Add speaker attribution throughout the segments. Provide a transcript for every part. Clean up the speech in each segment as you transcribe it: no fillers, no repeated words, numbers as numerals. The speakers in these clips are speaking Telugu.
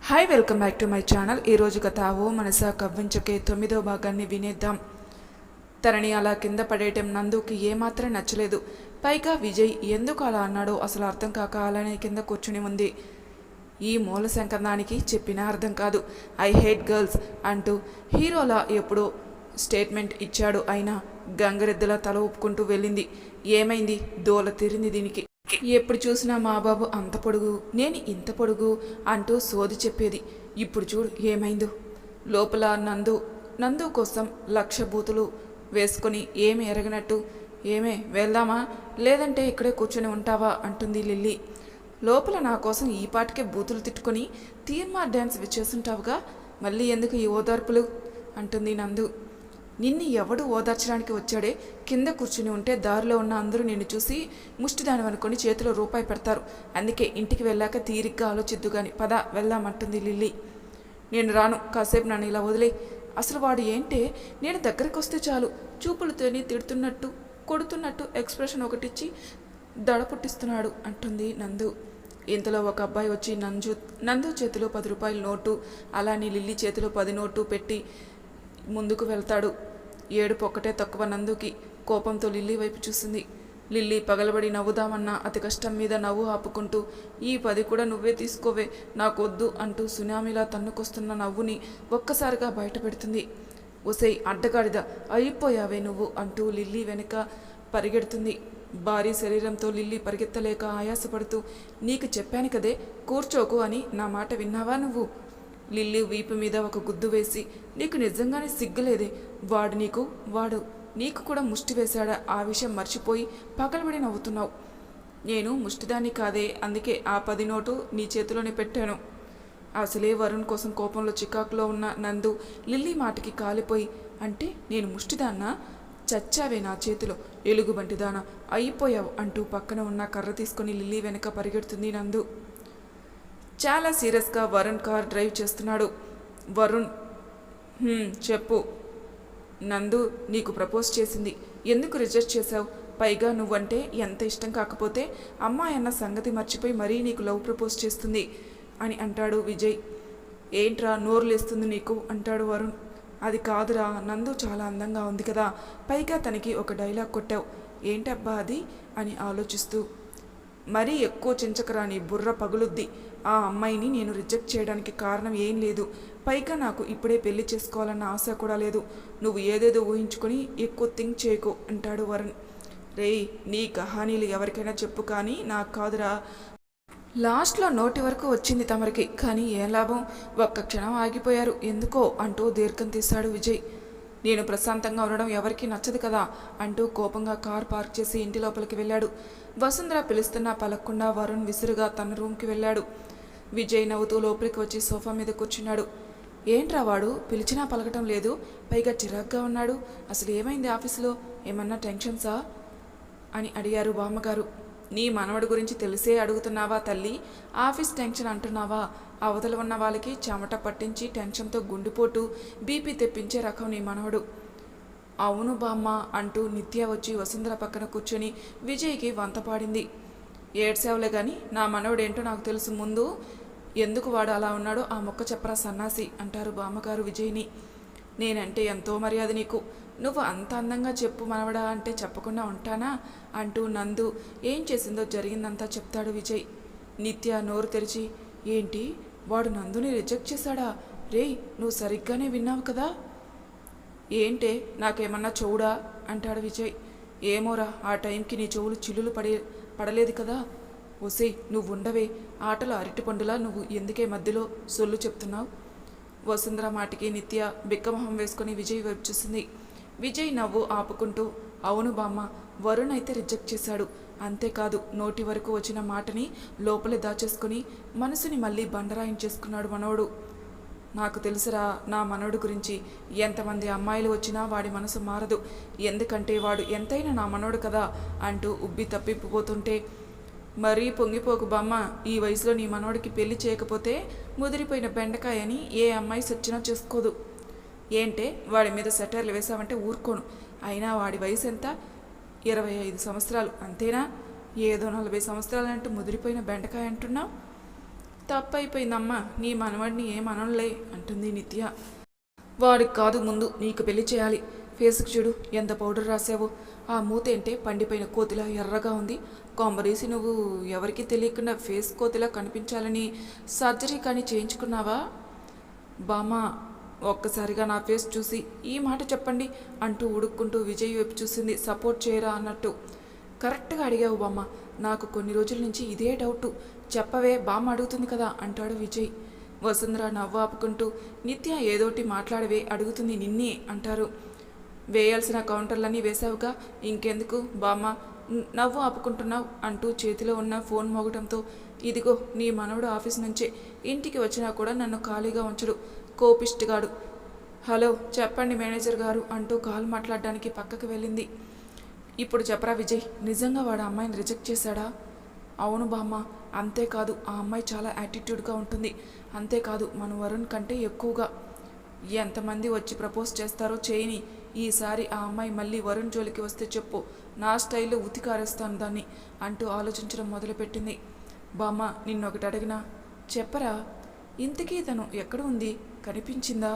Speaker 1: Hi welcome back to my channel. ఈరోజు కథ ఓ మనసా కవ్వించకే 9వ భాగాన్ని వినేద్దాం. తనని అలా కింద పడేయటం నందుకి ఏమాత్రం నచ్చలేదు. పైగా విజయ్ ఎందుకు అలా అన్నాడో అసలు అర్థం కాక అలానే కింద కూర్చుని ఉంది. ఈ మూల శంకర్నానికి చెప్పినా అర్థం కాదు. ఐ హేట్ గర్ల్స్ అంటూ హీరోలా ఎప్పుడో స్టేట్మెంట్ ఇచ్చాడు. అయినా గంగరెద్దులా తల ఊపుకుంటూ వెళ్ళింది. ఏమైంది? దోల తీరింది దీనికి. ఎప్పుడు చూసినా మా బాబు అంత పొడుగు, నేను ఇంత పొడుగు అంటూ సోది చెప్పేది. ఇప్పుడు చూడు ఏమైందో. లోపల నందు కోసం 1,00,000 బూతులు వేసుకొని ఏమి ఎరగనట్టు, ఏమే వెళ్దామా లేదంటే ఇక్కడే కూర్చొని ఉంటావా అంటుంది లిల్లీ. లోపల నా కోసం ఈ పాటికే బూతులు తిట్టుకొని తీర్మార్ డ్యాన్స్ చేస్తుంటావుగా, మళ్ళీ ఎందుకు ఈ ఓదార్పులు అంటుంది నందు. నిన్ను ఎవడు ఓదార్చడానికి వచ్చాడే? కింద కూర్చుని ఉంటే దారిలో ఉన్న అందరూ నిన్ను చూసి ముష్టిదాని అనుకొని చేతిలో రూపాయి పెడతారు. అందుకే ఇంటికి వెళ్ళాక తీరిగ్గా ఆలోచిద్దు గాని పద వెళ్దామంటుంది లిల్లీ. నేను రాను, కాసేపు నన్ను ఇలా వదిలే. అసలు వాడు ఏంటే, నేను దగ్గరికి వస్తే చాలు చూపులతోని తిడుతున్నట్టు కొడుతున్నట్టు ఎక్స్ప్రెషన్ ఒకటిచ్చి దడ పుట్టిస్తున్నాడు అంటుంది నందు. ఇంతలో ఒక అబ్బాయి వచ్చి నందు చేతిలో 10 రూపాయల నోటు, అలానే లిల్లీ చేతిలో 10 నోటు పెట్టి ముందుకు వెళ్తాడు. ఏడుపు ఒక్కటే తక్కువ నందుకి. కోపంతో లిల్లీ వైపు చూసింది. లిల్లీ పగలబడి నవ్వుదామన్నా అతి కష్టం మీద నవ్వు ఆపుకుంటూ, ఈ 10 కూడా నువ్వే తీసుకోవే, నాకొద్దు అంటూ సునామీలా తన్నుకొస్తున్న నవ్వుని ఒక్కసారిగా బయట పెడుతుంది. ఒసై అడ్డగాడిద, అయిపోయావే నువ్వు అంటూ లిల్లీ వెనుక పరిగెడుతుంది. భారీ శరీరంతో లిల్లీ పరిగెత్తలేక ఆయాసపడుతూ, నీకు చెప్పాను కదే కూర్చోకు అని, నా మాట విన్నావా నువ్వు? లిల్లీ వీపు మీద ఒక గుద్దు వేసి, నీకు నిజంగానే సిగ్గులేదే, వాడు నీకు కూడా ముష్టి వేశాడా? ఆ విషయం మర్చిపోయి పగలబడి నవ్వుతున్నావు. నేను ముష్టిదాన్ని కాదే, అందుకే ఆ 10 నోటు నీ చేతిలోనే పెట్టాను. అసలే వరుణ్ కోసం కోపంలో చికాకులో ఉన్న నందు లిల్లీ మాటకి కాలిపోయి, అంటే నేను ముష్టిదాన్నా? చచ్చావే నా చేతిలో, ఎలుగుబంటిదానా, అయిపోయావు అంటూ పక్కన ఉన్న కర్ర తీసుకొని లిల్లీ వెనక పరిగెడుతుంది నందు. చాలా సీరియస్గా వరుణ్ కార్ డ్రైవ్ చేస్తున్నాడు. వరుణ్, చెప్పు. నందు నీకు ప్రపోజ్ చేసింది, ఎందుకు రిజెక్ట్ చేశావు? పైగా నువ్వంటే ఎంత ఇష్టం కాకపోతే అమ్మాయి అన్న సంగతి మర్చిపోయి మరీ నీకు లవ్ ప్రపోజ్ చేస్తుంది అని అంటాడు విజయ్. ఏంట్రా నోరు లేస్తుంది నీకు అంటాడు వరుణ్. అది కాదురా, నందు చాలా అందంగా ఉంది కదా, పైగా తనకి ఒక డైలాగ్ కొట్టావు, ఏంటబ్బా అది అని ఆలోచిస్తూ, మరీ ఎక్కువ చించకరా, నీ బుర్ర పగులుద్ది. ఆ అమ్మాయిని నేను రిజెక్ట్ చేయడానికి కారణం ఏం లేదు. పైగా నాకు ఇప్పుడే పెళ్లి చేసుకోవాలన్న ఆశ కూడా లేదు. నువ్వు ఏదేదో ఊహించుకొని ఎక్కువ థింక్ చేయకు అంటాడు వరుణ్. రేయ్, నీ కహానీలు ఎవరికైనా చెప్పు కానీ నాకు కాదురా. లాస్ట్లో నోటి వరకు వచ్చింది తమరికి, కానీ ఏం లాభం, ఒక్క క్షణం ఆగిపోయారు ఎందుకో అంటూ దీర్ఘం తీశాడు విజయ్. నేను ప్రశాంతంగా ఉండడం ఎవరికీ నచ్చదు కదా అంటూ కోపంగా కార్ పార్క్ చేసి ఇంటి లోపలికి వెళ్ళాడు. వసుంధర పిలుస్తున్నా పలక్కుండా వరుణ్ విసురుగా తన రూమ్కి వెళ్ళాడు. విజయ్ నవ్వుతూ లోపలికి వచ్చి సోఫా మీద కూర్చున్నాడు. ఏంట్రా వాడు పిలిచినా పలకటం లేదు, పైగా చిరాగ్గా ఉన్నాడు, అసలు ఏమైంది ఆఫీసులో, ఏమన్నా టెన్షన్సా అని అడిగారు బామ్మగారు. నీ మనవడి గురించి తెలిసే అడుగుతున్నావా తల్లి? ఆఫీస్ టెన్షన్ అంటున్నావా? అవతల ఉన్న వాళ్ళకి చెమట పట్టించి టెన్షన్తో గుండెపోటు బీపీ తెప్పించే రకం నీ మనవడు. అవును బామ్మ అంటూ నిత్య వచ్చి వసుంధర పక్కన కూర్చొని విజయ్కి వంతపాడింది. ఏడ్సేవలే కానీ నా మనవడేంటో నాకు తెలుసు, ముందు ఎందుకు వాడు అలా ఉన్నాడో ఆ మొక్క చెప్పరా సన్నాసి అంటారు బామ్మగారు విజయ్ని. నేనంటే ఎంతో మర్యాద నీకు, నువ్వు అంత అందంగా చెప్పు మనవడా అంటే చెప్పకుండా ఉంటానా అంటూ నందు ఏం చేసిందో జరిగిందంతా చెప్తాడు విజయ్. నిత్య నోరు తెరిచి, ఏంటి వాడు నందుని రిజెక్ట్ చేశాడా? రేయ్, నువ్వు సరిగ్గానే విన్నావు కదా? ఏంటే నాకేమన్నా చెవుడా అంటాడు విజయ్. ఏమోరా, ఆ టైంకి నీ చెవులు చిల్లులు పడలేదు కదా. ఒసే నువ్వు ఉండవే, ఆటలో అరటిపండులా నువ్వు ఎందుకే మధ్యలో సొల్లు చెప్తున్నావు? వసుంధర మాటికి నిత్య బిక్కమొహం వేసుకుని విజయ్ వైపు చూసింది. విజయ్ నవ్వు ఆపుకుంటూ, అవును బామ్మ, వరుణ్ అయితే రిజెక్ట్ చేశాడు, అంతేకాదు నోటి వరకు వచ్చిన మాటని లోపలే దాచేసుకుని మనసుని మళ్ళీ బండరాయించేసుకున్నాడు మనవడు. నాకు తెలుసురా నా మనవడు గురించి, ఎంతమంది అమ్మాయిలు వచ్చినా వాడి మనసు మారదు, ఎందుకంటే వాడు ఎంతైనా నా మనవడు కదా అంటూ ఉబ్బి తప్పిపోతుంటే, మరీ పొంగిపోకు బామ్మ, ఈ వయసులో నీ మనవడికి పెళ్లి చేయకపోతే ముదిరిపోయిన బెండకాయని ఏ అమ్మాయి సచ్చినా చేసుకోదు. ఏంటే వాడి మీద సెటర్లు వేసావంటే ఊరుకోను, అయినా వాడి వయసు ఎంత? 25 సంవత్సరాలు అంతేనా? ఏదో 40 సంవత్సరాలంటూ ముదిరిపోయిన బెండకాయ అంటున్నావు. తప్పైపోయిందమ్మా, నీ మనవడిని ఏమనలే అంటుంది నిత్య. వాడికి కాదు, ముందు నీకు పెళ్లి చేయాలి. ఫేస్కి చూడు ఎంత పౌడర్ రాసావో, ఆ మూతేంటే పండిపోయిన కోతిలా ఎర్రగా ఉంది. కొంబరీసి నువ్వు ఎవరికి తెలియకుండా ఫేస్ కోతిలా కనిపించాలని సర్జరీ కానీ చేయించుకున్నావా? బామ్మ, ఒక్కసారిగా నా ఫేస్ చూసి ఈ మాట చెప్పండి అంటూ ఉడుక్కుంటూ విజయ్ వైపు చూసింది, సపోర్ట్ చేయరా అన్నట్టు. కరెక్ట్గా అడిగావు బామ్మ, నాకు కొన్ని రోజుల నుంచి ఇదే డౌటు. చెప్పవే, బామ్మ అడుగుతుంది కదా అంటాడు విజయ్. వసుంధర నవ్వు ఆపుకుంటూ, నిత్య ఏదోటి మాట్లాడవే, అడుగుతుంది నిన్నే అంటారు. వేయాల్సిన కౌంటర్లన్నీ వేశావుగా, ఇంకెందుకు బామ్మ నవ్వు ఆపుకుంటున్నావు అంటూ చేతిలో ఉన్న ఫోన్ మోగటంతో, ఇదిగో నీ మనవడు ఆఫీస్ నుంచే ఇంటికి వచ్చినా కూడా నన్ను ఖాళీగా ఉంచడు, కోపిష్టిగాడు. హలో చెప్పండి మేనేజర్ గారు అంటూ కాల్ మాట్లాడడానికి పక్కకు వెళ్ళింది. ఇప్పుడు చెప్పరా విజయ్, నిజంగా వాడు అమ్మాయిని రిజెక్ట్ చేశాడా? అవును బామ్మ, అంతేకాదు ఆ అమ్మాయి చాలా యాటిట్యూడ్గా ఉంటుంది. అంతేకాదు మన వరుణ్ కంటే ఎక్కువగా. ఎంతమంది వచ్చి ప్రపోజ్ చేస్తారో చేయని, ఈసారి ఆ అమ్మాయి మళ్ళీ వరుణ్ జోలికి వస్తే చెప్పు, నా స్టైల్లో ఉతికారేస్తాను దాన్ని అంటూ ఆలోచించడం మొదలుపెట్టింది. బామ్మ, నిన్నొకటి అడిగినా చెప్పరా, ఇంతకీ తను ఎక్కడ ఉంది, కనిపించిందా?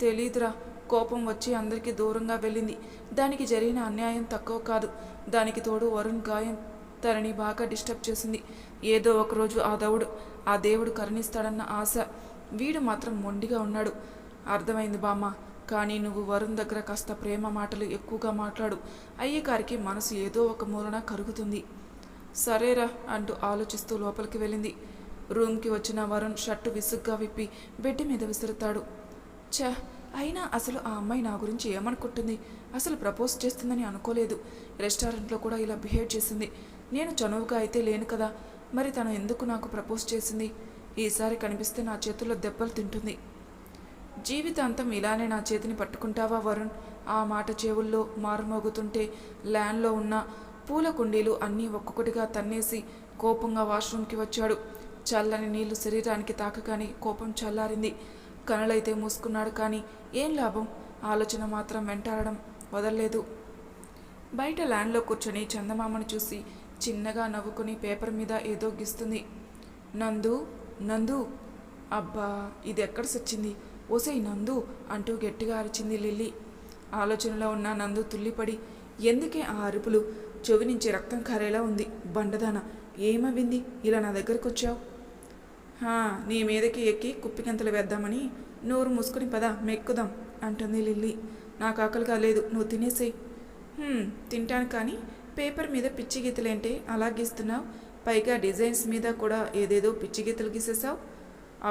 Speaker 1: తెలీదురా, కోపం వచ్చి అందరికీ దూరంగా వెళ్ళింది. దానికి జరిగిన అన్యాయం తక్కువ కాదు, దానికి తోడు వరుణ్ గాయం తనని బాగా డిస్టర్బ్ చేసింది. ఏదో ఒకరోజు ఆ దేవుడు కరుణిస్తాడన్న ఆశ. వీడు మాత్రం మొండిగా ఉన్నాడు. అర్థమైంది బామ్మ, కానీ నువ్వు వరుణ్ దగ్గర కాస్త ప్రేమ మాటలు ఎక్కువగా మాట్లాడు, అయ్యగారికి మనసు ఏదో ఒక మూలన కరుగుతుంది. సరేరా అంటూ ఆలోచిస్తూ లోపలికి వెళ్ళింది. రూమ్కి వచ్చిన వరుణ్ షర్టు విసుగ్గా విప్పి బెడ్ మీద విసురుతాడు. అయినా అసలు ఆ అమ్మాయి నా గురించి ఏమనుకుంటుంది? అసలు ప్రపోజ్ చేస్తుందని అనుకోలేదు. రెస్టారెంట్లో కూడా ఇలా బిహేవ్ చేసింది. నేను చనువుగా అయితే లేను కదా, మరి తను ఎందుకు నాకు ప్రపోజ్ చేసింది? ఈసారి కనిపిస్తే నా చేతుల్లో దెబ్బలు తింటుంది. జీవితాంతం ఇలానే నా చేతిని పట్టుకుంటావా వరుణ్? ఆ మాట చెవుల్లో మారుమోగుతుంటే ల్యాండ్లో ఉన్న పూల కుండీలు అన్నీ ఒక్కొక్కటిగా తన్నేసి కోపంగా వాష్రూమ్కి వచ్చాడు. చల్లని నీళ్లు శరీరానికి తాకగానే కోపం చల్లారింది. కనులైతే మూసుకున్నాడు, కానీ ఏం లాభం? ఆలోచన మాత్రం వెంటాడడం వదల్లేదు. బయట ల్యాండ్లో కూర్చొని చందమామను చూసి చిన్నగా నవ్వుకుని పేపర్ మీద ఏదో గీస్తుంది. నందు, నందు, అబ్బా ఇది ఎక్కడ సచ్చింది, ఓసై నందు అంటూ గట్టిగా అరిచింది లిల్లీ. ఆలోచనలో ఉన్న నందు తుల్లిపడి, ఎందుకే ఆ అరుపులు? చెవి నుంచి రక్తం కారేలా ఉంది. బండదాన, ఏమవింది ఇలా నా దగ్గరకు వచ్చావు? నీ మీదకి ఎక్కి కుప్పిగంతలు వేద్దామని. నోరు మూసుకుని పద, మెక్కుదాం అంటుంది లిల్లీ. నాకు ఆకలిగా లేదు, నువ్వు తినేసేయి. తింటాను, కానీ పేపర్ మీద పిచ్చి గీతలేంటే అలా గీస్తున్నావు? పైగా డిజైన్స్ మీద కూడా ఏదేదో పిచ్చి గీతలు గీసేసావు.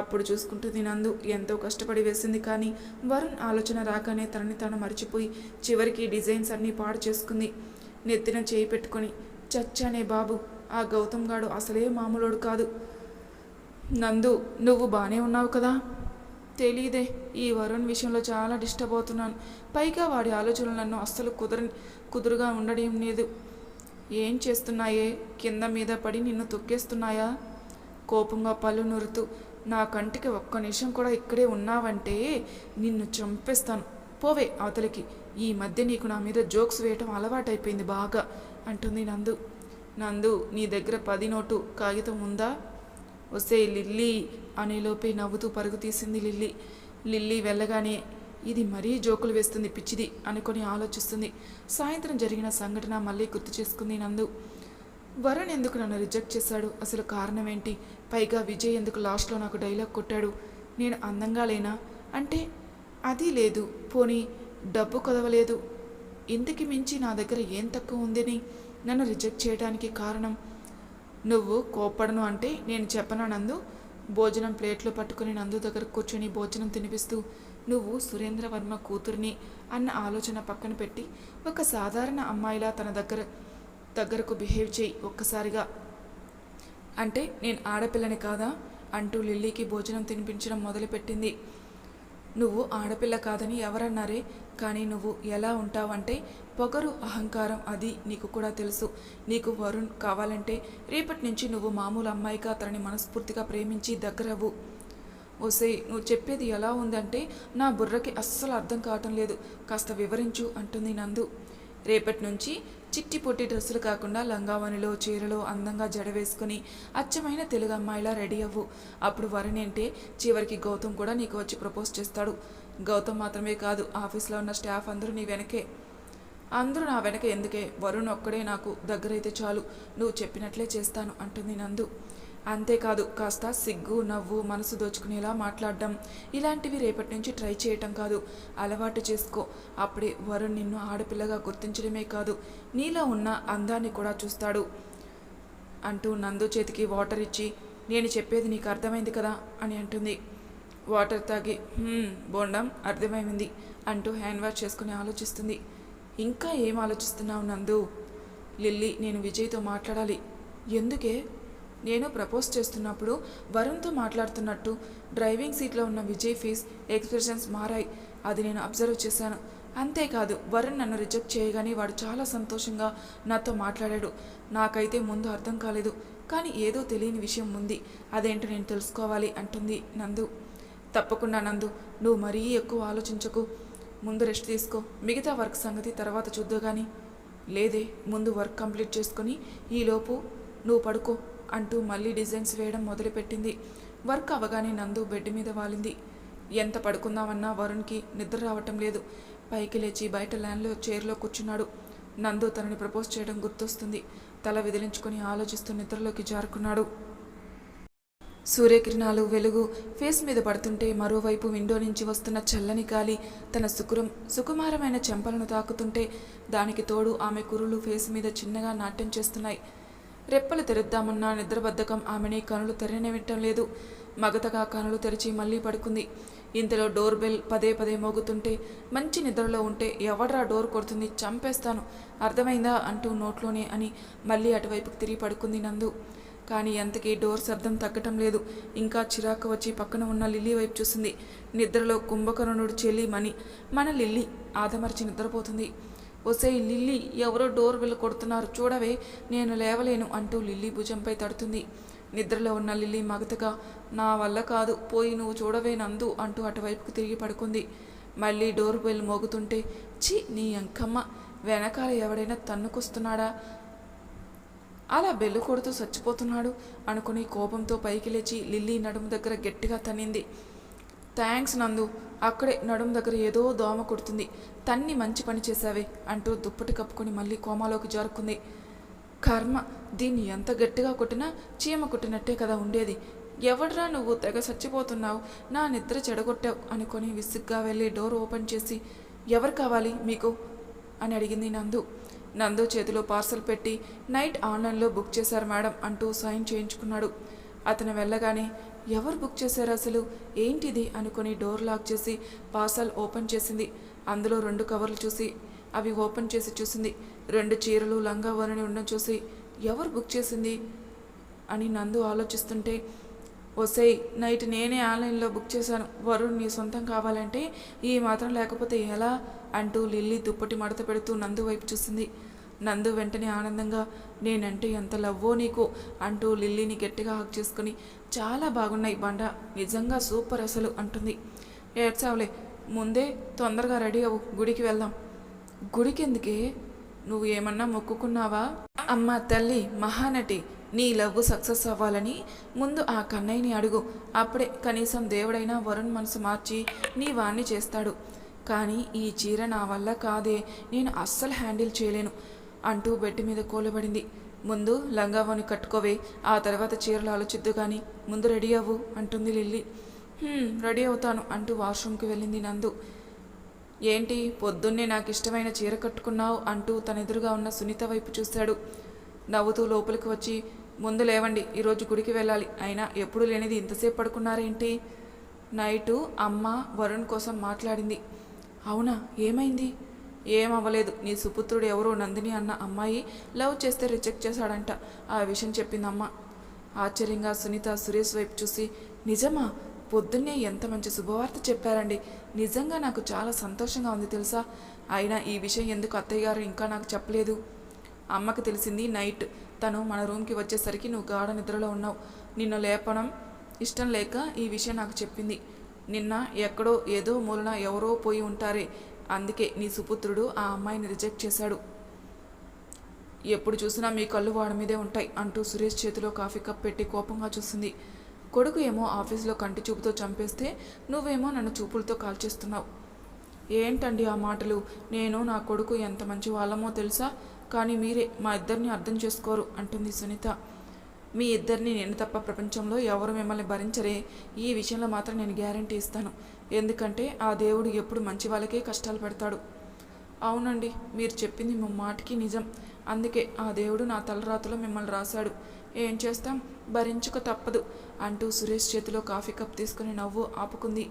Speaker 1: అప్పుడు చూసుకుంటుంది నందు ఎంతో కష్టపడి వేసింది, కానీ వరుణ్ ఆలోచన రాగానే తనని తాను మర్చిపోయి చివరికి డిజైన్స్ అన్నీ పాడు చేసుకుంది. నెత్తిన చేయి పెట్టుకొని, చచ్చానే బాబు, ఆ గౌతమ్ గాడు అసలే మామూలోడు కాదు. నందు, నువ్వు బాగానే ఉన్నావు కదా? తెలీదే, ఈ వరుణ్ విషయంలో చాలా డిస్టర్బ్ అవుతున్నాను. పైగా వాడి ఆలోచనలు నన్ను అస్సలు కుదురుగా ఉండడం లేదు. ఏం చేస్తున్నాయే? కింద మీద పడి నిన్ను తొక్కేస్తున్నాయా? కోపంగా పళ్ళు నురుతూ, నా కంటికి ఒక్క నిమిషం కూడా ఇక్కడే ఉన్నావంటే నిన్ను చంపేస్తాను, పోవే అవతలికి. ఈ మధ్య నీకు నా మీద జోక్స్ వేయటం అలవాటైపోయింది బాగా అంటుంది నందు. నందు, నీ దగ్గర 10 నోటు కాగితం ఉందా? వస్తే లిల్లీ అనేలోపే నవ్వుతూ పరుగు తీసింది లిల్లీ. లిల్లీ వెళ్ళగానే ఇది మరీ జోకులు వేస్తుంది పిచ్చిది అనుకొని ఆలోచిస్తుంది. సాయంత్రం జరిగిన సంఘటన మళ్ళీ గుర్తు చేసుకుంది నందు. వరుణ్ ఎందుకు నన్ను రిజెక్ట్ చేశాడు? అసలు కారణం ఏంటి? పైగా విజయ్ ఎందుకు లాస్ట్లో నాకు డైలాగ్ కొట్టాడు? నేను అందంగా లేనా అంటే? అది లేదు. పోనీ డబ్బు కొదవలేదు. ఇంతకి మించి నా దగ్గర ఏం తక్కువ ఉందని నన్ను రిజెక్ట్ చేయడానికి కారణం? నువ్వు కోప్పడను అంటే నేను చెప్పనా నందు? భోజనం ప్లేట్లో పట్టుకుని నందు దగ్గర కూర్చొని భోజనం తినిపిస్తూ, నువ్వు సురేంద్ర వర్మ కూతుర్ని అన్న ఆలోచన పక్కన పెట్టి ఒక సాధారణ అమ్మాయిలా తన దగ్గరకు బిహేవ్ చేయి ఒక్కసారిగా. అంటే నేను ఆడపిల్లని కాదా అంటూ లిల్లీకి భోజనం తినిపించడం మొదలుపెట్టింది. నువ్వు ఆడపిల్ల కాదని ఎవరన్నారే? కానీ నువ్వు ఎలా ఉంటావంటే పొగరు, అహంకారం, అది నీకు కూడా తెలుసు. నీకు వరుణ్ కావాలంటే రేపటి నుంచి నువ్వు మామూలు అమ్మాయిగా తనని మనస్ఫూర్తిగా ప్రేమించి దగ్గరవ్వు. ఓసే, నువ్వు చెప్పేది ఎలా ఉందంటే నా బుర్రకి అస్సలు అర్థం కావటం లేదు, కాస్త వివరించు అంటుంది నందు. రేపటి నుంచి చిట్టి పొట్టి డ్రెస్సులు కాకుండా లంగావనిలో చీరలో అందంగా జడ వేసుకుని అచ్చమైన తెలుగు అమ్మాయిలా రెడీ అవ్వు. అప్పుడు వరుణ్ అంటే చివరికి గౌతమ్ కూడా నీకు వచ్చి ప్రపోజ్ చేస్తాడు. గౌతమ్ మాత్రమే కాదు, ఆఫీస్లో ఉన్న స్టాఫ్ అందరూ నీ వెనకే. అందరూ నా వెనక ఎందుకే, వరుణ్ ఒక్కడే నాకు దగ్గరైతే చాలు, నువ్వు చెప్పినట్లే చేస్తాను అంటుంది నందు. అంతేకాదు, కాస్త సిగ్గు నవ్వు మనసు దోచుకునేలా మాట్లాడడం ఇలాంటివి రేపటి నుంచి ట్రై చేయటం కాదు, అలవాటు చేసుకో. అప్పుడే వరుణ్ నిన్ను ఆడపిల్లగా గుర్తించడమే కాదు, నీలో ఉన్న అందాన్ని కూడా చూస్తాడు అంటూ నందు చేతికి వాటర్ ఇచ్చి, నేను చెప్పేది నీకు అర్థమైంది కదా అని అంటుంది. వాటర్ తాగి బోండం అర్థమైంది అంటూ హ్యాండ్ వాష్ చేసుకుని ఆలోచిస్తుంది. ఇంకా ఏం ఆలోచిస్తున్నావు నందు? లిల్లీ, నేను విజయ్తో మాట్లాడాలి. ఎందుకే? నేను ప్రపోజ్ చేస్తున్నప్పుడు వరుణ్తో మాట్లాడుతున్నట్టు డ్రైవింగ్ సీట్లో ఉన్న విజయ్ ఫేస్ ఎక్స్ప్రెషన్స్ మారాయి. అది నేను అబ్జర్వ్ చేశాను. అంతేకాదు, వరుణ్ నన్ను రిజెక్ట్ చేయగానే వాడు చాలా సంతోషంగా నాతో మాట్లాడాడు. నాకైతే ముందు అర్థం కాలేదు, కానీ ఏదో తెలియని విషయం ఉంది. అదేంటో నేను తెలుసుకోవాలి అంటుంది నందు. తప్పకుండా నందు, నువ్వు మరీ ఎక్కువ ఆలోచించకు. ముందు రెస్ట్ తీసుకో, మిగతా వర్క్ సంగతి తర్వాత చూద్దు కానీ. లేదే, ముందు వర్క్ కంప్లీట్ చేసుకొని ఈలోపు నువ్వు పడుకో అంటూ మళ్ళీ డిజైన్స్ వేయడం మొదలుపెట్టింది. వర్క్ అవగానే నందు బెడ్ మీద వాలింది. ఎంత పడుకుందామన్నా వరుణ్కి నిద్ర రావటం లేదు. పైకి లేచి బయట ల్యాండ్లో చైర్లో కూర్చున్నాడు. నందు తనని ప్రపోజ్ చేయడం గుర్తొస్తుంది. తల విదిలించుకొని ఆలోచిస్తూ నిద్రలోకి జారుకున్నాడు. సూర్యకిరణాలు వెలుగు ఫేస్ మీద పడుతుంటే మరోవైపు విండో నుంచి వస్తున్న చల్లని గాలి తన సుకుమారమైన చెంపలను తాకుతుంటే దానికి తోడు ఆమె కురులు ఫేస్ మీద చిన్నగా నాట్యం చేస్తున్నాయి. రెప్పలు తెరుద్దామన్నా నిద్రబద్ధకం ఆమెని కనులు తెరనివ్వటం లేదు. మగతగా కనులు తెరిచి మళ్ళీ పడుకుంది. ఇంతలో డోర్ బెల్ పదే పదే మోగుతుంటే మంచి నిద్రలో ఉంటే ఎవడ్రా డోర్ కొడుతుంది, చంపేస్తాను, అర్థమైందా అంటూ నోట్లోనే అని మళ్ళీ అటువైపుకి తిరిగి పడుకుంది నందు. కానీ ఎంతకీ డోర్ శబ్దం తగ్గటం లేదు. ఇంకా చిరాకు వచ్చి పక్కన ఉన్న లిల్లీ వైపు చూసింది. నిద్రలో కుంభకర్ణుడు చెల్లి మన లిల్లీ ఆదమర్చి నిద్రపోతుంది. ఒసేయ్ లిల్లీ, ఎవరో డోర్ బెల్ కొడుతున్నారు చూడవే, నేను లేవలేను అంటూ లిల్లీ భుజంపై తడుతుంది. నిద్రలో ఉన్న లిల్లీ మగతగా, నా వల్ల కాదు, పోయి నువ్వు చూడవే నందు అంటూ అటువైపుకు తిరిగి పడుకుంది. మళ్ళీ డోర్ బెల్ మోగుతుంటే, ఛీ నీ అంకమ్మ, వెనకాల ఎవడైనా తన్నుకొస్తున్నాడా, అలా బెల్లు కొడుతూ చచ్చిపోతున్నాడు అనుకుని కోపంతో పైకి లేచి లిల్లీ నడుము దగ్గర గట్టిగా తన్నింది. థ్యాంక్స్ నందు, అక్కడే నడుము దగ్గర ఏదో దోమ కొడుతుంది, తన్ని మంచి పని చేశావే అంటూ దుప్పటి కప్పుకొని మళ్ళీ కోమాలోకి జారుకుంది. కర్మ, దీన్ని ఎంత గట్టిగా కొట్టినా చీమ కొట్టినట్టే కదా ఉండేది. ఎవడ్రా నువ్వు, తెగ చచ్చిపోతున్నావు, నా నిద్ర చెడగొట్టావు అనుకొని విసుగ్గా వెళ్ళి డోర్ ఓపెన్ చేసి, ఎవరు కావాలి మీకు అని అడిగింది నందు. నందు చేతిలో పార్సల్ పెట్టి, నైట్ ఆన్లైన్లో బుక్ చేశారు మేడం అంటూ సైన్ చేయించుకున్నాడు. అతను వెళ్ళగానే, ఎవరు బుక్ చేశారు అసలు, ఏంటిది అనుకుని డోర్ లాక్ చేసి పార్సల్ ఓపెన్ చేసింది. అందులో 2 కవర్లు చూసి అవి ఓపెన్ చేసి చూసింది. 2 చీరలు లంగా వరణి ఉండడం చూసి, ఎవరు బుక్ చేసింది అని నందు ఆలోచిస్తుంటే, ఒసేయ్ నైట్ నేనే ఆన్లైన్లో బుక్ చేశాను, వరుణ్ నీ సొంతం కావాలంటే ఈ మాత్రం లేకపోతే ఎలా అంటూ లిల్లీ దుప్పటి మడత పెడుతూ నందు వైపు చూసింది. నందు వెంటనే ఆనందంగా, నేనంటే ఎంత లవ్వో నీకు అంటూ లిల్లీని గట్టిగా హక్ చేసుకుని, చాలా బాగున్నాయి బండ, నిజంగా సూపర్ అసలు అంటుంది. ఏడ్చావులే, ముందే తొందరగా రెడీ అవ్వు, గుడికి వెళ్దాం. గుడికి ఎందుకే, నువ్వు ఏమన్నా మొక్కుకున్నావా? అమ్మ తల్లి మహానటి, నీ లవ్ సక్సెస్ అవ్వాలని ముందు ఆ కన్నయ్యని అడుగు, అప్పుడే కనీసం దేవుడైనా వరుణ్ మనసు మార్చి నీ వాణ్ణి చేస్తాడు. కానీ ఈ చీర నా వల్ల కాదే, నేను అస్సలు హ్యాండిల్ చేయలేను అంటూ బెడ్ మీద కూలబడింది. ముందు లంగావోని కట్టుకోవే, ఆ తర్వాత చీరలు ఆలోచిద్దు కానీ ముందు రెడీ అవ్వు అంటుంది లిల్లీ. రెడీ అవుతాను అంటూ వాష్రూమ్కి వెళ్ళింది నందు. ఏంటి పొద్దున్నే నాకు ఇష్టమైన చీర కట్టుకున్నావు అంటూ తన ఎదురుగా ఉన్న సునీత వైపు చూశాడు. నవ్వుతూ లోపలికి వచ్చి, ముందు లేవండి, ఈరోజు గుడికి వెళ్ళాలి, అయినా ఎప్పుడు లేనిది ఇంతసేపు పడుకున్నారేంటి? నైటు అమ్మ వరుణ్ కోసం మాట్లాడింది. అవునా, ఏమైంది? ఏమవ్వలేదు, నీ సుపుత్రుడు ఎవరో నందిని అన్న అమ్మాయి లవ్ చేస్తే రిజెక్ట్ చేశాడంట, ఆ విషయం చెప్పిందమ్మ. ఆశ్చర్యంగా సునీత సురేష్ వైపు చూసి, నిజమా? పొద్దున్నే ఎంత మంచి శుభవార్త చెప్పారండి, నిజంగా నాకు చాలా సంతోషంగా ఉంది తెలుసా. అయినా ఈ విషయం ఎందుకు అత్తయ్య గారు ఇంకా నాకు చెప్పలేదు? అమ్మకి తెలిసింది నైట్ తను మన రూమ్కి వచ్చేసరికి నువ్వు గాఢ నిద్రలో ఉన్నావు. నిన్ను లేపడం ఇష్టం లేక ఈ విషయం నాకు చెప్పింది. నిన్న ఎక్కడో ఏదో మూలన ఎవరో పోయి ఉంటారే, అందుకే నీ సుపుత్రుడు ఆ అమ్మాయిని రిజెక్ట్ చేశాడు. ఎప్పుడు చూసినా మీ కళ్ళు వాడి మీదే ఉంటాయి అంటూ సురేష్ చేతిలో కాఫీ కప్ పెట్టి కోపంగా చూస్తుంది. కొడుకు ఏమో ఆఫీసులో కంటి చూపుతో చంపేస్తే నువ్వేమో నన్ను చూపులతో కాల్చేస్తున్నావు. ఏంటండి ఆ మాటలు? నేను నా కొడుకు ఎంత మంచి వాళ్ళమో తెలుసా, కానీ మీరే మా ఇద్దరిని అర్థం చేసుకోరు అంటుంది సునీత. మీ ఇద్దరిని నేను తప్ప ప్రపంచంలో ఎవరు మిమ్మల్ని భరించరే. ఈ విషయంలో మాత్రం నేను గ్యారంటీ ఇస్తాను. ఎందుకంటే ఆ దేవుడు ఎప్పుడు మంచి వాళ్ళకే కష్టాలు పెడతాడు. అవునండి, మీరు చెప్పింది మాటికి నిజం. అందుకే ఆ దేవుడు నా తలరాతలో మిమ్మల్ని రాశాడు. ఏం చేస్తాం, భరించుక తప్పదు అంటూ సురేష్ చేతిలో కాఫీ కప్ తీసుకుని నవ్వు ఆపుకుంది.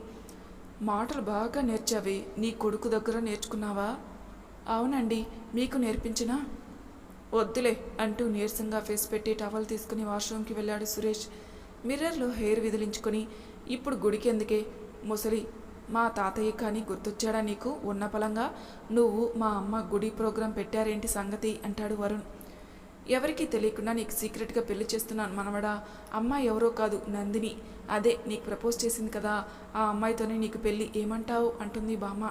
Speaker 1: మాటలు బాగా నేర్చావి. నీ కొడుకు దగ్గర నేర్చుకున్నావా? అవునండి, మీకు నేర్పించినా? వద్దులే అంటూ నీరసంగా ఫేస్ పెట్టి టవల్ తీసుకుని వాష్రూమ్కి వెళ్ళాడు సురేష్. మిర్రర్లో హెయిర్ విదిలించుకొని, ఇప్పుడు గుడికి ఎందుకే ముసలి, మా తాతయ్య కానీ గుర్తొచ్చాడా నీకు? ఉన్న పలంగా నువ్వు మా అమ్మ గుడి ప్రోగ్రాం పెట్టారేంటి సంగతి అంటాడు వరుణ్. ఎవరికీ తెలియకుండా నీకు సీక్రెట్గా పెళ్లి చేస్తున్నాను మనవడా. అమ్మాయి ఎవరో కాదు, నందిని. అదే నీకు ప్రపోజ్ చేసింది కదా, ఆ అమ్మాయితోనే నీకు పెళ్ళి, ఏమంటావు అంటుంది బామ్మ.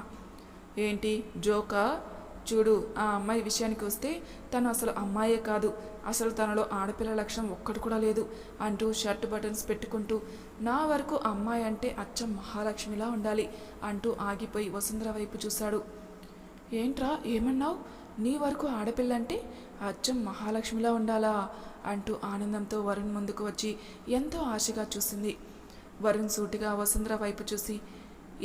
Speaker 1: ఏంటి జోకా? చూడు, ఆ అమ్మాయి విషయానికి వస్తే తను అసలు అమ్మాయే కాదు, అసలు తనలో ఆడపిల్ల లక్షణం ఒక్కటి కూడా లేదు అంటూ షర్ట్ బటన్స్ పెట్టుకుంటూ, నా వరకు అమ్మాయి అంటే అచ్చం మహాలక్ష్మిలా ఉండాలి అంటూ ఆగిపోయి వసుంధర వైపు చూశాడు. ఏంట్రా ఏమన్నావు? నీ వరకు ఆడపిల్ల అంటే అచ్చం మహాలక్ష్మిలా ఉండాలా అంటూ ఆనందంతో వరుణ్ ముందుకు వచ్చి ఎంతో ఆశగా చూసింది. వరుణ్ సూటిగా వసుంధర వైపు చూసి,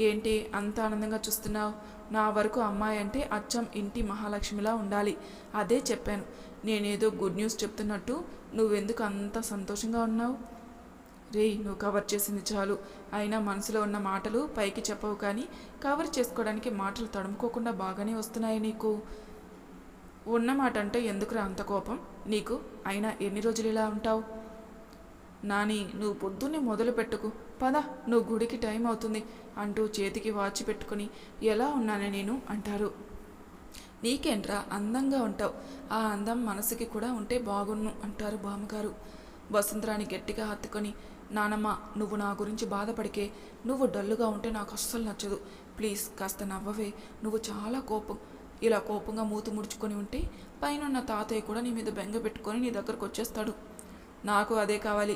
Speaker 1: ఏంటి అంత ఆనందంగా చూస్తున్నావు? నా వరకు అమ్మాయి అంటే అచ్చం ఇంటి మహాలక్ష్మిలా ఉండాలి, అదే చెప్పాను. నేనేదో గుడ్ న్యూస్ చెప్తున్నట్టు నువ్వెందుకు అంత సంతోషంగా ఉన్నావు? రేయ్, నువ్వు కవర్ చేసింది చాలు. అయినా మనసులో ఉన్న మాటలు పైకి చెప్పవు, కానీ కవర్ చేసుకోవడానికి మాటలు తడుముకోకుండా బాగానే వస్తున్నాయి నీకు. ఉన్నమాట అంటే ఎందుకురా అంత కోపం నీకు? అయినా ఎన్ని రోజులు ఇలా ఉంటావు? నాని, నువ్వు పొద్దున్నే మొదలు పెట్టుకు, పద, నువ్వు గుడికి టైం అవుతుంది అంటూ చేతికి వాచి పెట్టుకుని, ఎలా ఉన్నానే నేను అంటారు. నీకేంట్రా, అందంగా ఉంటావు. ఆ అందం మనసుకి కూడా ఉంటే బాగున్ను అంటారు బామ్మగారు. వసుంధరాని గట్టిగా హత్తుకొని, నానమ్మ, నువ్వు నా గురించి బాధపడికే. నువ్వు డల్లుగా ఉంటే నాకు అస్సలు నచ్చదు. ప్లీజ్ కాస్త నవ్వవే. నువ్వు చాలా ఇలా కోపంగా మూతి ముడుచుకొని ఉంటే పైన తాతయ్య కూడా నీ మీద బెంగ పెట్టుకొని నీ దగ్గరకు వచ్చేస్తాడు. నాకు అదే కావాలి.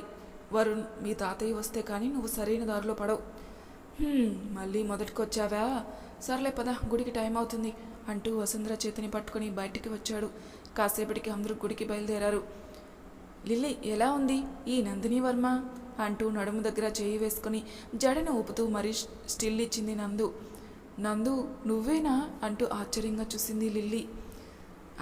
Speaker 1: వరుణ్, మీ తాతయ్య వస్తే కానీ నువ్వు సరైన దారిలో పడవు. మళ్ళీ మొదటికొచ్చావా? సర్లే పద, గుడికి టైం అవుతుంది అంటూ వసుంధర చేతిని పట్టుకొని బయటికి వచ్చాడు. కాసేపటికి అందరూ గుడికి బయలుదేరారు. లిల్లీ ఎలా ఉంది ఈ నందిని వర్మ అంటూ నడుము దగ్గర చేయి వేసుకొని జడను ఊపుతూ మరీ స్టిల్ ఇచ్చింది నందు. నందు, నువ్వేనా అంటూ ఆశ్చర్యంగా చూసింది లిల్లీ.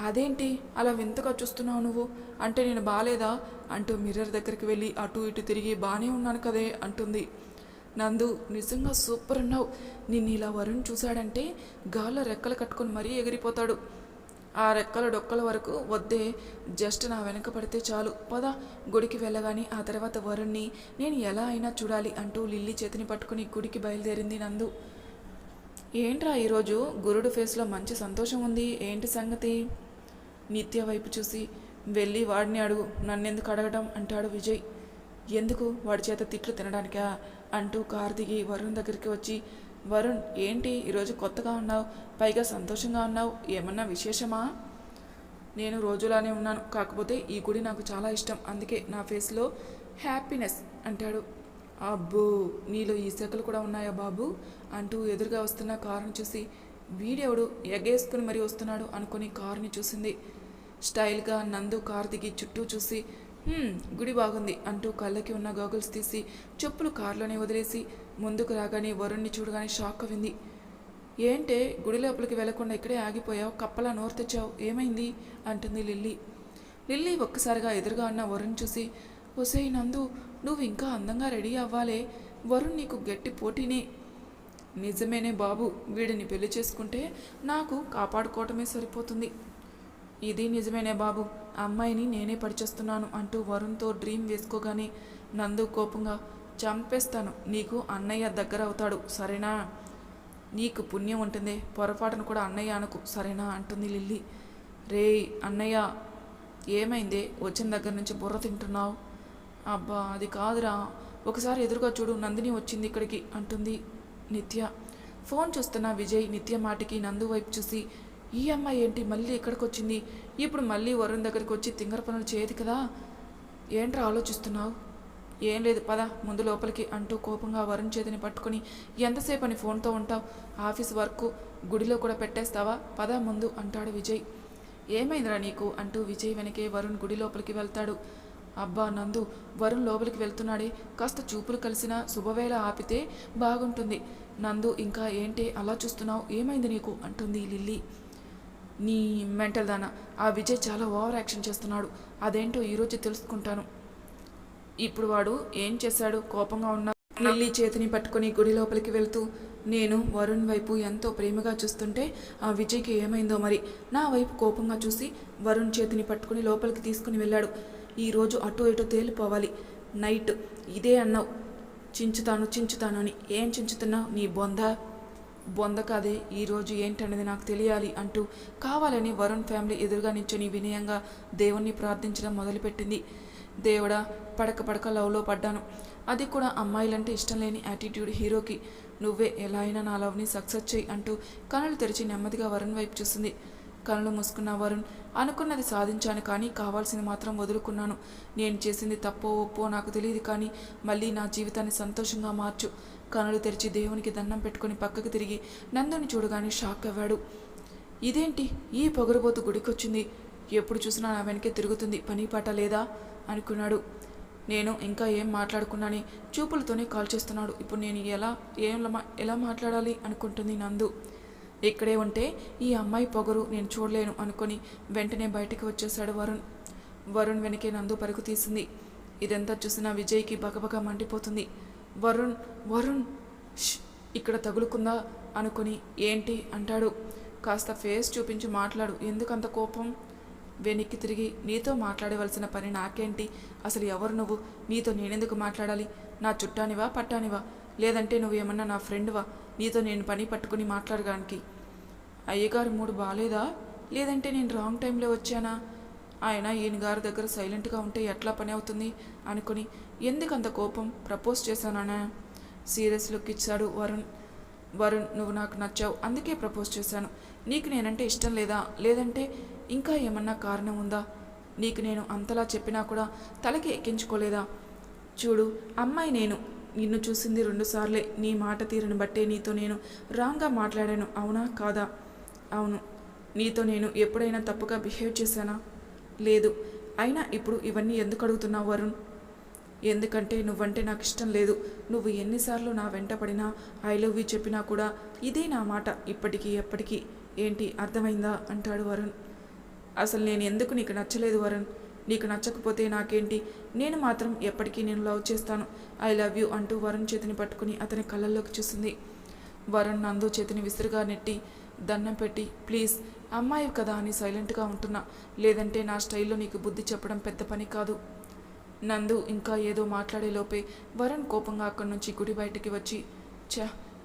Speaker 1: అదేంటి అలా వింతగా చూస్తున్నావు నువ్వు? అంటే నేను బాలేదా అంటూ మిర్రర్ దగ్గరికి వెళ్ళి అటు ఇటు తిరిగి బాగానే ఉన్నాను కదే అంటుంది. నందు, నిజంగా సూపర్ ఉన్నావు. నిన్ను ఇలా వరుణ్ చూశాడంటే గాల్లో రెక్కలు కట్టుకొని మరీ ఎగిరిపోతాడు. ఆ రెక్కల డొక్కల వరకు వద్దే, జస్ట్ నా వెనక పడితే చాలు. పద, గుడికి వెళ్ళగాని ఆ తర్వాత వరుణ్ణి నేను ఎలా అయినా చూడాలి అంటూ లిల్లీ చేతిని పట్టుకుని గుడికి బయలుదేరింది నందు. ఏంట్రా ఈరోజు గురుడు ఫేస్లో మంచి సంతోషం ఉంది, ఏంటి సంగతి? నిత్య వైపు చూసి, వెళ్ళి వాడిని అడుగు, నన్నెందుకు అడగడం అంటాడు విజయ్. ఎందుకు? వాడి చేత తిట్లు తినడానికా అంటూ కారు దిగి వరుణ్ దగ్గరికి వచ్చి, వరుణ్, ఏంటి ఈరోజు కొత్తగా ఉన్నావు, పైగా సంతోషంగా ఉన్నావు, ఏమన్నా విశేషమా? నేను రోజులానే ఉన్నాను, కాకపోతే ఈ గుడి నాకు చాలా ఇష్టం, అందుకే నా ఫేస్లో హ్యాపీనెస్ అంటాడు. అబ్బో, నీలో ఈ శాఖలు కూడా ఉన్నాయా బాబు అంటూ ఎదురుగా వస్తున్న కారుని చూసి, వీడెవడు ఎగేసుకుని మరీ వస్తున్నాడు అనుకుని కారుని చూసింది. స్టైల్గా నందు కారు దిగి చుట్టూ చూసి, గుడి బాగుంది అంటూ కళ్ళకి ఉన్న గోగుల్స్ తీసి చెప్పులు కారులోనే వదిలేసి ముందుకు రాగానే వరుణ్ణి చూడగానే షాక్ అయింది. ఏంటే గుడి లోపలికి వెళ్లకుండా ఇక్కడే ఆగిపోయావు, కప్పలా నోరు తెచ్చావు, ఏమైంది అంటుంది లిల్లీ. లిల్లీ ఒక్కసారిగా ఎదురుగా ఉన్న వరుణ్ చూసి, ఒసే నందు, నువ్వు ఇంకా అందంగా రెడీ అవ్వాలే, వరుణ్ నీకు గట్టి పోటీనే. నిజమేనే బాబు, వీడిని పెళ్లి చేసుకుంటే నాకు కాపాడుకోవటమే సరిపోతుంది. ఇది నిజమేనే బాబు, అమ్మాయిని నేనే పరిచేస్తున్నాను అంటూ వరుణ్తో డ్రీమ్ వేసుకోగానే నందు కోపంగా, చంపేస్తాను, నీకు అన్నయ్య దగ్గర అవుతాడు సరేనా? నీకు పుణ్యం ఉంటుంది, పొరపాటును కూడా అన్నయ్య అనకు సరేనా అంటుంది లిల్లీ. రేయ్ అన్నయ్య, ఏమైందే వచ్చిన దగ్గర నుంచి బుర్ర తింటున్నావు? అబ్బా అది కాదురా, ఒకసారి ఎదురుగా చూడు, నందిని వచ్చింది ఇక్కడికి అంటుంది నిత్య. ఫోన్ చూస్తున్న విజయ్ నిత్య మాటికి నందు వైపు చూసి, ఈ అమ్మాయి ఏంటి మళ్ళీ ఇక్కడికి వచ్చింది, ఇప్పుడు మళ్ళీ వరుణ్ దగ్గరికి వచ్చి తింగర పనులు చేయదు కదా, ఏంట్రా ఆలోచిస్తున్నావు? ఏం లేదు పద ముందు లోపలికి అంటూ కోపంగా వరుణ్ చేతిని పట్టుకుని, ఎంతసేపు అని ఫోన్తో ఉంటావు, ఆఫీస్ వర్క్ గుడిలో కూడా పెట్టేస్తావా, పద ముందు అంటాడు విజయ్. ఏమైందిరా నీకు అంటూ విజయ్ వెనకే వరుణ్ గుడి లోపలికి వెళ్తాడు. అబ్బా నందు, వరుణ్ లోపలికి వెళ్తున్నాడే, కాస్త చూపులు కలిసిన శుభవేళ ఆపితే బాగుంటుంది. నందు ఇంకా ఏంటి అలా చూస్తున్నావు, ఏమైంది నీకు అంటుంది లిల్లీ. నీ మెంటల్ దానా, ఆ విజయ్ చాలా ఓవర్ యాక్షన్ చేస్తున్నాడు, అదేంటో ఈరోజు తెలుసుకుంటాను. ఇప్పుడు వాడు ఏం చేశాడు, కోపంగా ఉన్న లిల్లీ చేతిని పట్టుకుని గుడి లోపలికి వెళ్తూ, నేను వరుణ్ వైపు ఎంతో ప్రేమగా చూస్తుంటే ఆ విజయ్కి ఏమైందో మరి, నా వైపు కోపంగా చూసి వరుణ్ చేతిని పట్టుకుని లోపలికి తీసుకుని వెళ్ళాడు. ఈరోజు అటు ఇటు తేలిపోవాలి, నైట్ ఇదే అన్నావు, చించుతాను అని. ఏం చించుతున్నావు, నీ బొంద కాదే, ఈరోజు ఏంటన్నది నాకు తెలియాలి అంటూ కావాలని వరుణ్ ఫ్యామిలీ ఎదురుగా నించొని వినయంగా దేవుణ్ణి ప్రార్థించడం మొదలుపెట్టింది. దేవుడా, పడక లవ్లో పడ్డాను, అది కూడా అమ్మాయిలంటే ఇష్టం లేని యాటిట్యూడ్ హీరోకి, నువ్వే ఎలా అయినా నా లవ్ని సక్సెస్ చేయి అంటూ కనులు తెరిచి నెమ్మదిగా వరుణ్ వైపు చూస్తుంది. కనులు మూసుకున్న వరుణ్, అనుకున్నది సాధించాను కానీ కావాల్సింది మాత్రం వదులుకున్నాను. నేను చేసింది తప్పో ఒప్పో నాకు తెలియదు కానీ మళ్ళీ నా జీవితాన్ని సంతోషంగా మార్చు. కనులు తెరిచి దేవునికి దండం పెట్టుకుని పక్కకు తిరిగి నందుని చూడగానే షాక్ అవ్వాడు. ఇదేంటి ఈ పొగరుబోతు గుడికొచ్చింది, ఎప్పుడు చూసినా నా వెనకే తిరుగుతుంది, పని పాట లేదా అనుకున్నాడు. నేను ఇంకా ఏం మాట్లాడుకున్నాని చూపులతోనే కాల్ చేస్తున్నాడు, ఇప్పుడు నేను ఎలా మాట్లాడాలి అనుకుంటుంది నందు. ఇక్కడే ఉంటే ఈ అమ్మాయి పొగరు నేను చూడలేను అనుకొని వెంటనే బయటికి వచ్చేశాడు వరుణ్ వెనకే నందు పరుగు తీసింది. ఇదంతా చూసిన విజయ్కి బగబగ మండిపోతుంది. వరుణ్ ఇక్కడ తగులుకుందా అనుకుని ఏంటి అంటాడు. కాస్త ఫేస్ చూపించి మాట్లాడు, ఎందుకంత కోపం? వెనక్కి తిరిగి, నీతో మాట్లాడవలసిన పని నాకేంటి, అసలు ఎవరు నువ్వు, నీతో నేనెందుకు మాట్లాడాలి, నా చుట్టానివా పట్టానివా, లేదంటే నువ్వేమన్నా నా ఫ్రెండ్వా, నీతో నేను పని పట్టుకుని మాట్లాడడానికి? అయ్యగారు మూడు బాగాలేదా, లేదంటే నేను రాంగ్ టైంలో వచ్చానా, ఆయన ఈయన గారి దగ్గర సైలెంట్గా ఉంటే ఎట్లా పని అవుతుంది అనుకుని ఎందుకంత కోపం, ప్రపోజ్ చేశానా? సీరియస్ లుక్ ఇచ్చాడు వరుణ్, నువ్వు నాకు నచ్చావు, అందుకే ప్రపోజ్ చేశాను. నీకు నేనంటే ఇష్టం లేదా, లేదంటే ఇంకా ఏమన్నా కారణం ఉందా? నీకు నేను అంతలా చెప్పినా కూడా తలకి ఎక్కించుకోలేదా? చూడు అమ్మాయి, నేను నిన్ను చూసింది 2 సార్లే, నీ మాట తీరును బట్టే నీతో నేను రాంగ్గా మాట్లాడాను, అవునా కాదా? అవును. నీతో నేను ఎప్పుడైనా తప్పుగా బిహేవ్ చేశానా? లేదు. అయినా ఇప్పుడు ఇవన్నీ ఎందుకు అడుగుతున్నావు వరుణ్? ఎందుకంటే నువ్వంటే నాకు ఇష్టం లేదు. నువ్వు ఎన్నిసార్లు నా వెంట పడినా ఐ లవ్ యూ చెప్పినా కూడా ఇదే నా మాట, ఇప్పటికీ ఎప్పటికీ. ఏంటి అర్థమైందా అంటాడు వరుణ్. అసలు నేను ఎందుకు నీకు నచ్చలేదు వరుణ్, నీకు నచ్చకపోతే నాకేంటి, నేను మాత్రం ఎప్పటికీ నేను లవ్ చేస్తాను, ఐ లవ్ యూ అంటూ వరుణ్ చేతిని పట్టుకుని అతని కళ్ళల్లోకి చూసింది. వరుణ్ నందు చేతిని విసురుగా నెట్టి దండం పెట్టి, ప్లీజ్ అమ్మాయి కదా అని సైలెంట్గా ఉంటున్నా, లేదంటే నా స్టైల్లో నీకు బుద్ధి చెప్పడం పెద్ద పని కాదు. నందు ఇంకా ఏదో మాట్లాడేలోపే వరుణ్ కోపంగా అక్కడి నుంచి గుడి బయటికి వచ్చి,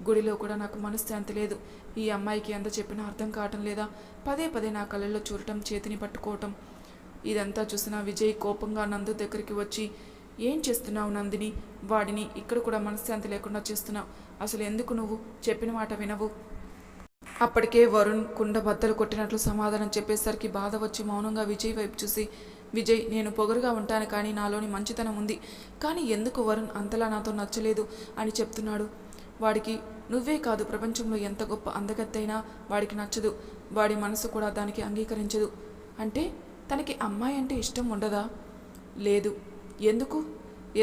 Speaker 1: గుడిలో కూడా నాకు మనశ్శాంతి లేదు, ఈ అమ్మాయికి ఎంత చెప్పినా అర్థం కావటం లేదా, పదే పదే నా కళ్ళల్లో చూడటం, చేతిని పట్టుకోవటం. ఇదంతా చూసిన విజయ్ కోపంగా నందు దగ్గరికి వచ్చి, ఏం చేస్తున్నావు నందిని, వాడిని ఇక్కడ కూడా మనశ్శాంతి లేకుండా చేస్తున్నావు, అసలు ఎందుకు నువ్వు చెప్పిన మాట వినవు? అప్పటికే వరుణ్ కుండ బద్దలు కొట్టినట్లు సమాధానం చెప్పేసరికి బాధ వచ్చి మౌనంగా విజయ్ వైపు చూసి, విజయ్ నేను పొగరుగా ఉంటాను కానీ నాలోని మంచితనం ఉంది, కానీ ఎందుకు వరుణ్ అంతలా నాతో నచ్చలేదు అని చెప్తున్నాడు. వాడికి నువ్వే కాదు, ప్రపంచంలో ఎంత గొప్ప అందగత్తైనా వాడికి నచ్చదు, వాడి మనసు కూడా దానికి అంగీకరించదు. అంటే తనకి అమ్మాయి అంటే ఇష్టం ఉండదా? లేదు. ఎందుకు?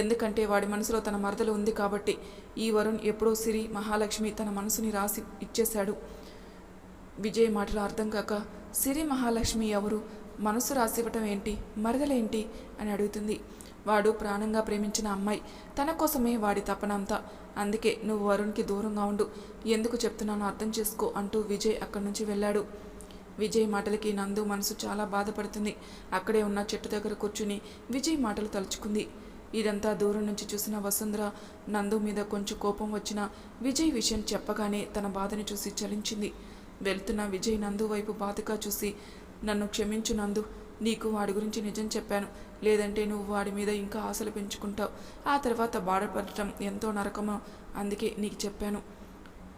Speaker 1: ఎందుకంటే వాడి మనసులో తన మరదలు ఉంది కాబట్టి. ఈ వరుణ్ ఎప్పుడో సిరి మహాలక్ష్మి తన మనసుని రాసి ఇచ్చేశాడు. విజయ్ మాటలు అర్థం కాక, సిరి మహాలక్ష్మి ఎవరు, మనసు రాసివ్వటం ఏంటి, మరదలేంటి అని అడుగుతుంది. వాడు ప్రాణంగా ప్రేమించిన అమ్మాయి, తన కోసమే వాడి తపనంతా, అందుకే నువ్వు వరుణ్కి దూరంగా ఉండు, ఎందుకు చెప్తున్నానో అర్థం చేసుకో అంటూ విజయ్ అక్కడి నుంచి వెళ్ళాడు. విజయ్ మాటలకి నందు మనసు చాలా బాధపడుతుంది. అక్కడే ఉన్న చెట్టు దగ్గర కూర్చుని విజయ్ మాటలు తలుచుకుంది. ఇదంతా దూరం నుంచి చూసిన వసుంధర నందు మీద కొంచెం కోపం వచ్చినా విజయ్ విషయం చెప్పగానే తన బాధని చూసి చలించింది. వెళ్తున్న విజయ్ నందు వైపు బాధగా చూసి, నన్ను క్షమించు నందు, నీకు వాడి గురించి నిజం చెప్పాను, లేదంటే నువ్వు వాడి మీద ఇంకా ఆశలు పెంచుకుంటావు, ఆ తర్వాత బాధపడటం ఎంతో నరకమో, అందుకే నీకు చెప్పాను.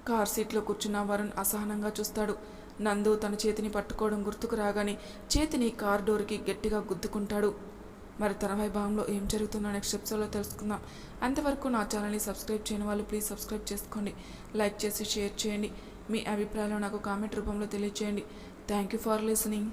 Speaker 1: కార్ సీట్లో కూర్చున్న వరుణ్ అసహనంగా చూస్తాడు. నందు తన చేతిని పట్టుకోవడం గుర్తుకు రాగానే చేతిని కార్ డోర్కి గట్టిగా గుద్దుకుంటాడు. మరి తన వైభాగంలో ఏం జరుగుతుందో నెక్స్ట్ ఎపిసోడ్లో తెలుసుకుందాం. అంతవరకు నా ఛానల్ని సబ్స్క్రైబ్ చేయని వాళ్ళు ప్లీజ్ సబ్స్క్రైబ్ చేసుకోండి. లైక్ చేసి షేర్ చేయండి. మీ అభిప్రాయాలు నాకు కామెంట్ రూపంలో తెలియజేయండి. Thank you for listening.